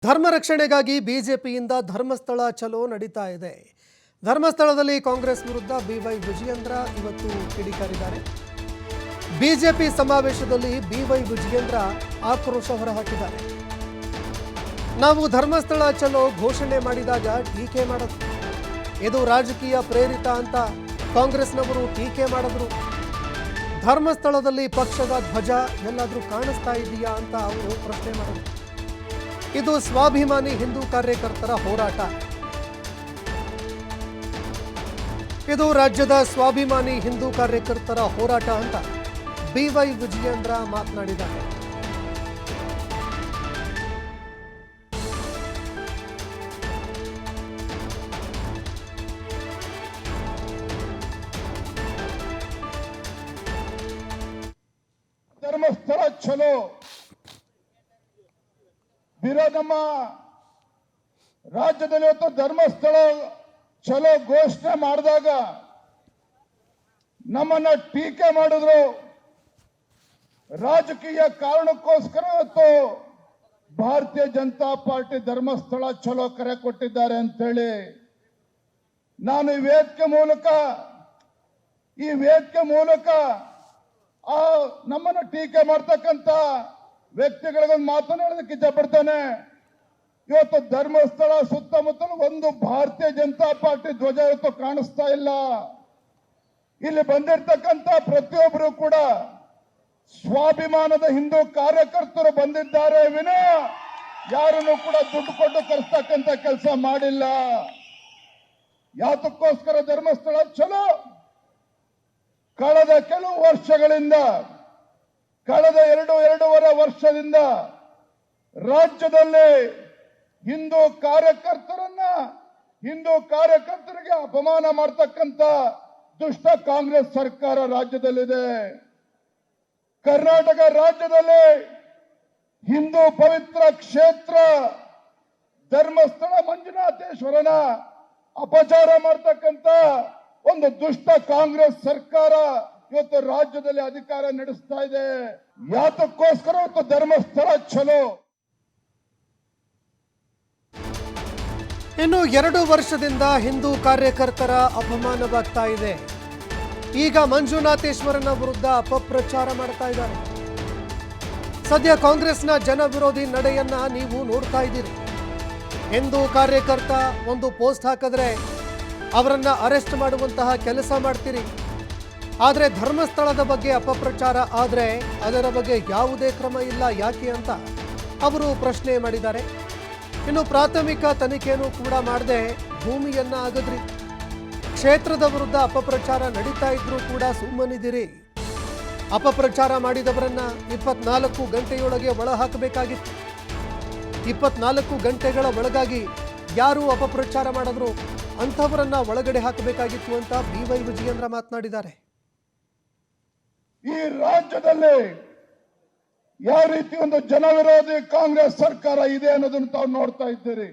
ಧರ್ಮ ರಕ್ಷಣೆಗಾಗಿ ಬಿಜೆಪಿಯಿಂದ ಧರ್ಮಸ್ಥಳ ಚಲೋ ನಡೀತಾ ಇದೆ. ಧರ್ಮಸ್ಥಳದಲ್ಲಿ ಕಾಂಗ್ರೆಸ್ ವಿರುದ್ಧ ಬಿವೈ ವಿಜಯೇಂದ್ರ ಇವತ್ತು ಕಿಡಿಕಾರಿದ್ದಾರೆ. ಬಿಜೆಪಿ ಸಮಾವೇಶದಲ್ಲಿ ಬಿವೈ ವಿಜಯೇಂದ್ರ ಆಕ್ರೋಶ ಹೊರಹಾಕಿದ್ದಾರೆ. ನಾವು ಧರ್ಮಸ್ಥಳ ಚಲೋ ಘೋಷಣೆ ಮಾಡಿದಾಗ ಟೀಕೆ ಮಾಡಿದ್ರು, ಇದು ರಾಜಕೀಯ ಪ್ರೇರಿತ ಅಂತ ಕಾಂಗ್ರೆಸ್ನವರು ಟೀಕೆ ಮಾಡಿದ್ರು. ಧರ್ಮಸ್ಥಳದಲ್ಲಿ ಪಕ್ಷದ ಧ್ವಜ ಎಲ್ಲಾದರೂ ಕಾಣಿಸ್ತಾ ಇದೆಯಾ ಅಂತ ಅವರು ಪ್ರಶ್ನೆ ಮಾಡಿದ್ರು. ಇದು ಸ್ವಾಭಿಮಾನಿ ಹಿಂದೂ ಕಾರ್ಯಕರ್ತರ ಹೋರಾಟ. ಇದು ರಾಜ್ಯದ ಸ್ವಾಭಿಮಾನಿ ಹಿಂದೂ ಕಾರ್ಯಕರ್ತರ ಹೋರಾಟ ಅಂತ ಬಿವೈ ವಿಜಯೇಂದ್ರ ಮಾತನಾಡಿದ್ದಾರೆ. ಧರ್ಮಸ್ಥಳ ಚಲೋ ನಮ್ಮ ರಾಜ್ಯದಲ್ಲಿ ಇವತ್ತು ಧರ್ಮಸ್ಥಳ ಚಲೋ ಘೋಷಣೆ ಮಾಡಿದಾಗ ನಮ್ಮನ್ನ ಟೀಕೆ ಮಾಡಿದ್ರು. ರಾಜಕೀಯ ಕಾರಣಕ್ಕೋಸ್ಕರ ಇವತ್ತು ಭಾರತೀಯ ಜನತಾ ಪಾರ್ಟಿ ಧರ್ಮಸ್ಥಳ ಚಲೋ ಕರೆ ಕೊಟ್ಟಿದ್ದಾರೆ ಅಂತೇಳಿ ನಾನು ಈ ವೇದಿಕೆ ಮೂಲಕ ನಮ್ಮನ್ನ ಟೀಕೆ ಮಾಡ್ತಕ್ಕಂಥ ವ್ಯಕ್ತಿಗಳಿಗೊಂದು ಮಾತನಾಡೋದಕ್ಕೆ ಇಷ್ಟಪಡ್ತಾನೆ. ಇವತ್ತು ಧರ್ಮಸ್ಥಳ ಸುತ್ತಮುತ್ತಲು ಒಂದು ಭಾರತೀಯ ಜನತಾ ಪಾರ್ಟಿ ಧ್ವಜ ಇವತ್ತು ಕಾಣಿಸ್ತಾ ಇಲ್ಲ. ಇಲ್ಲಿ ಬಂದಿರತಕ್ಕಂಥ ಪ್ರತಿಯೊಬ್ಬರು ಕೂಡ ಸ್ವಾಭಿಮಾನದ ಹಿಂದೂ ಕಾರ್ಯಕರ್ತರು ಬಂದಿದ್ದಾರೆ ವಿನ ಯಾರನ್ನು ಕೂಡ ದುಡ್ಡು ಕೊಟ್ಟು ಕರೆಸ್ತಕ್ಕಂಥ ಕೆಲಸ ಮಾಡಿಲ್ಲ. ಯಾತಕ್ಕೋಸ್ಕರ ಧರ್ಮಸ್ಥಳ ಚಲೋ? ಕಳೆದ ಕೆಲವು ವರ್ಷಗಳಿಂದ, ಕಳೆದ ಎರಡೂವರೆ ವರ್ಷದಿಂದ ರಾಜ್ಯದಲ್ಲಿ ಹಿಂದೂ ಕಾರ್ಯಕರ್ತರಿಗೆ ಅಪಮಾನ ಮಾಡತಕ್ಕಂತ ದುಷ್ಟ ಕಾಂಗ್ರೆಸ್ ಸರ್ಕಾರ ರಾಜ್ಯದಲ್ಲಿದೆ. ಕರ್ನಾಟಕ ರಾಜ್ಯದಲ್ಲಿ ಹಿಂದೂ ಪವಿತ್ರ ಕ್ಷೇತ್ರ ಧರ್ಮಸ್ಥಳ ಮಂಜುನಾಥೇಶ್ವರನ ಅಪಚಾರ ಮಾಡತಕ್ಕಂತ ಒಂದು ದುಷ್ಟ ಕಾಂಗ್ರೆಸ್ ಸರ್ಕಾರ ಇವತ್ತು ರಾಜ್ಯದಲ್ಲಿ ಅಧಿಕಾರ ನಡೆಸ್ತಾ ಇದೆ. ಯಾತಕ್ಕೋಸ್ಕರ ಇವತ್ತು ಧರ್ಮಸ್ಥಳ ಚಲೋ? ಇನ್ನು 2 ವರ್ಷದಿಂದ ಹಿಂದೂ ಕಾರ್ಯಕರ್ತರ ಅಪಮಾನವಾಗ್ತಾ ಇದೆ. ಈಗ ಮಂಜುನಾಥೇಶ್ವರನ ವಿರುದ್ಧ ಅಪಪ್ರಚಾರ ಮಾಡ್ತಾ ಇದ್ದಾರೆ. ಸದ್ಯ ಕಾಂಗ್ರೆಸ್ನ ಜನ ವಿರೋಧಿ ನಡೆಯನ್ನ ನೀವು ನೋಡ್ತಾ ಇದ್ದೀರಿ. ಹಿಂದೂ ಕಾರ್ಯಕರ್ತ ಒಂದು ಪೋಸ್ಟ್ ಹಾಕಿದ್ರೆ ಅವರನ್ನ ಅರೆಸ್ಟ್ ಮಾಡುವಂತಹ ಕೆಲಸ ಮಾಡ್ತೀರಿ. ಆದರೆ ಧರ್ಮಸ್ಥಳದ ಬಗ್ಗೆ ಅಪಪ್ರಚಾರ ಆದರೆ ಅದರ ಬಗ್ಗೆ ಯಾವುದೇ ಕ್ರಮ ಇಲ್ಲ, ಯಾಕೆ ಅಂತ ಅವರು ಪ್ರಶ್ನೆ ಮಾಡಿದ್ದಾರೆ. ಇನ್ನು ಪ್ರಾಥಮಿಕ ತನಿಖೆಯನ್ನು ಕೂಡ ಮಾಡದೆ ಭೂಮಿಯನ್ನ ಅಗದ್ರಿ. ಕ್ಷೇತ್ರದ ವಿರುದ್ಧ ಅಪಪ್ರಚಾರ ನಡೀತಾ ಇದ್ರೂ ಕೂಡ ಸುಮ್ಮನಿದ್ದೀರಿ. ಅಪಪ್ರಚಾರ ಮಾಡಿದವರನ್ನ 24 ಗಂಟೆಯೊಳಗೆ ಒಳ ಹಾಕಬೇಕಾಗಿತ್ತು. 24 ಗಂಟೆಗಳ ಒಳಗಾಗಿ ಯಾರು ಅಪಪ್ರಚಾರ ಮಾಡಿದ್ರು ಅಂಥವರನ್ನ ಒಳಗಡೆ ಹಾಕಬೇಕಾಗಿತ್ತು ಅಂತ ಬಿವೈ ವಿಜಯೇಂದ್ರ ಮಾತನಾಡಿದ್ದಾರೆ. ಈ ರಾಜ್ಯದಲ್ಲಿ ಯಾವ ರೀತಿ ಒಂದು ಜನವಿರೋಧಿ ಕಾಂಗ್ರೆಸ್ ಸರ್ಕಾರ ಇದೆ ಅನ್ನೋದನ್ನು ತಾವು ನೋಡ್ತಾ ಇದ್ದೀರಿ.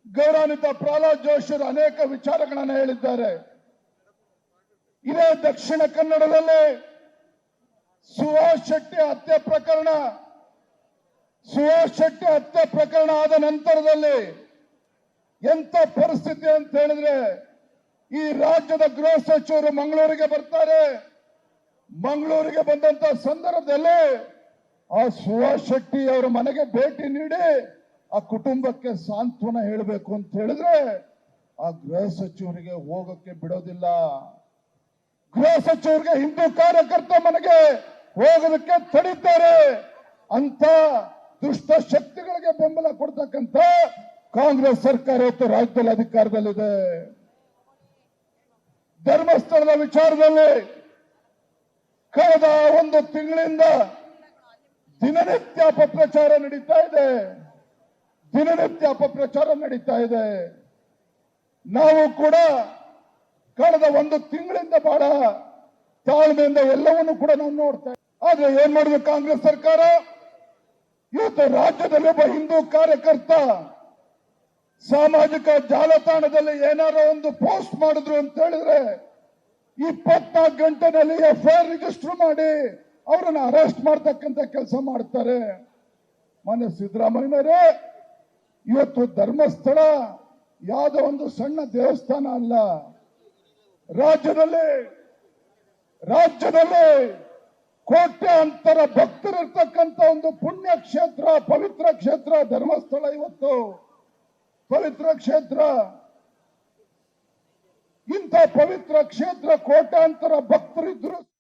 ಗೌರವಾನ್ವಿತ ಪ್ರಹ್ಲಾದ್ ಜೋಶಿ ಅನೇಕ ವಿಚಾರಗಳನ್ನು ಹೇಳಿದ್ದಾರೆ. ಇದೇ ದಕ್ಷಿಣ ಕನ್ನಡದಲ್ಲಿ ಸುಹಾಸ್ ಶೆಟ್ಟಿ ಹತ್ಯೆ ಪ್ರಕರಣ ಆದ ನಂತರದಲ್ಲಿ ಎಂತ ಪರಿಸ್ಥಿತಿ ಅಂತ ಹೇಳಿದ್ರೆ, ಈ ರಾಜ್ಯದ ಗೃಹ ಸಚಿವರು ಮಂಗಳೂರಿಗೆ ಬರ್ತಾರೆ. ಮಂಗಳೂರಿಗೆ ಬಂದಂತ ಸಂದರ್ಭದಲ್ಲಿ ಆ ಸುಹಾಸ್ ಶೆಟ್ಟಿ ಅವರ ಮನೆಗೆ ಭೇಟಿ ನೀಡಿ ಆ ಕುಟುಂಬಕ್ಕೆ ಸಾಂತ್ವನ ಹೇಳಬೇಕು ಅಂತ ಹೇಳಿದ್ರೆ ಆ ಗೃಹ ಸಚಿವರಿಗೆ ಹೋಗಕ್ಕೆ ಬಿಡೋದಿಲ್ಲ. ಗೃಹ ಸಚಿವರಿಗೆ ಹಿಂದೂ ಕಾರ್ಯಕರ್ತ ಮನೆಗೆ ಹೋಗೋದಕ್ಕೆ ತಡೀತಾರೆ. ಅಂತ ದುಷ್ಟ ಶಕ್ತಿಗಳಿಗೆ ಬೆಂಬಲ ಕೊಡ್ತಕ್ಕಂಥ ಕಾಂಗ್ರೆಸ್ ಸರ್ಕಾರ ಇವತ್ತು ರಾಜ್ಯದಲ್ಲಿ ಅಧಿಕಾರದಲ್ಲಿದೆ. ಧರ್ಮಸ್ಥಳದ ವಿಚಾರದಲ್ಲಿ ಕಳೆದ 1 ತಿಂಗಳಿಂದ ದಿನನಿತ್ಯ ಅಪಪ್ರಚಾರ ನಡೀತಾ ಇದೆ. ನಾವು ಕೂಡ ಕಳೆದ 1 ತಿಂಗಳಿಂದ ಬಹಳ ತಾಳ್ಮೆಯಿಂದ ಎಲ್ಲವನ್ನೂ ಕೂಡ ನಾವು ನೋಡ್ತಾ ಇದ್ದೀವಿ. ಆದ್ರೆ ಏನ್ ಮಾಡಿದ್ರು ಕಾಂಗ್ರೆಸ್ ಸರ್ಕಾರ? ಇವತ್ತು ರಾಜ್ಯದಲ್ಲಿ ಒಬ್ಬ ಹಿಂದೂ ಕಾರ್ಯಕರ್ತ ಸಾಮಾಜಿಕ ಜಾಲತಾಣದಲ್ಲಿ ಏನಾರ ಒಂದು ಪೋಸ್ಟ್ ಮಾಡಿದ್ರು ಅಂತ ಹೇಳಿದ್ರೆ 24 ಗಂಟೆನಲ್ಲಿ FIR ರಿಜಿಸ್ಟರ್ ಮಾಡಿ ಅವರನ್ನು ಅರೆಸ್ಟ್ ಮಾಡ್ತಕ್ಕಂಥ ಕೆಲಸ ಮಾಡ್ತಾರೆ. ಮಾನ್ಯ ಸಿದ್ದರಾಮಯ್ಯನವರೇ, ಇವತ್ತು ಧರ್ಮಸ್ಥಳ ಯಾವುದೋ ಒಂದು ಸಣ್ಣ ದೇವಸ್ಥಾನ ಅಲ್ಲ. ರಾಜ್ಯದಲ್ಲಿ ಕೋಟ್ಯಾಂತರ ಭಕ್ತರಿರ್ತಕ್ಕಂಥ ಒಂದು ಪುಣ್ಯ ಕ್ಷೇತ್ರ, ಪವಿತ್ರ ಕ್ಷೇತ್ರ ಧರ್ಮಸ್ಥಳ. ಇವತ್ತು ಪವಿತ್ರ ಕ್ಷೇತ್ರ, ಇಂಥ ಪವಿತ್ರ ಕ್ಷೇತ್ರ ಕೋಟ್ಯಾಂತರ ಭಕ್ತರಿದ್ರು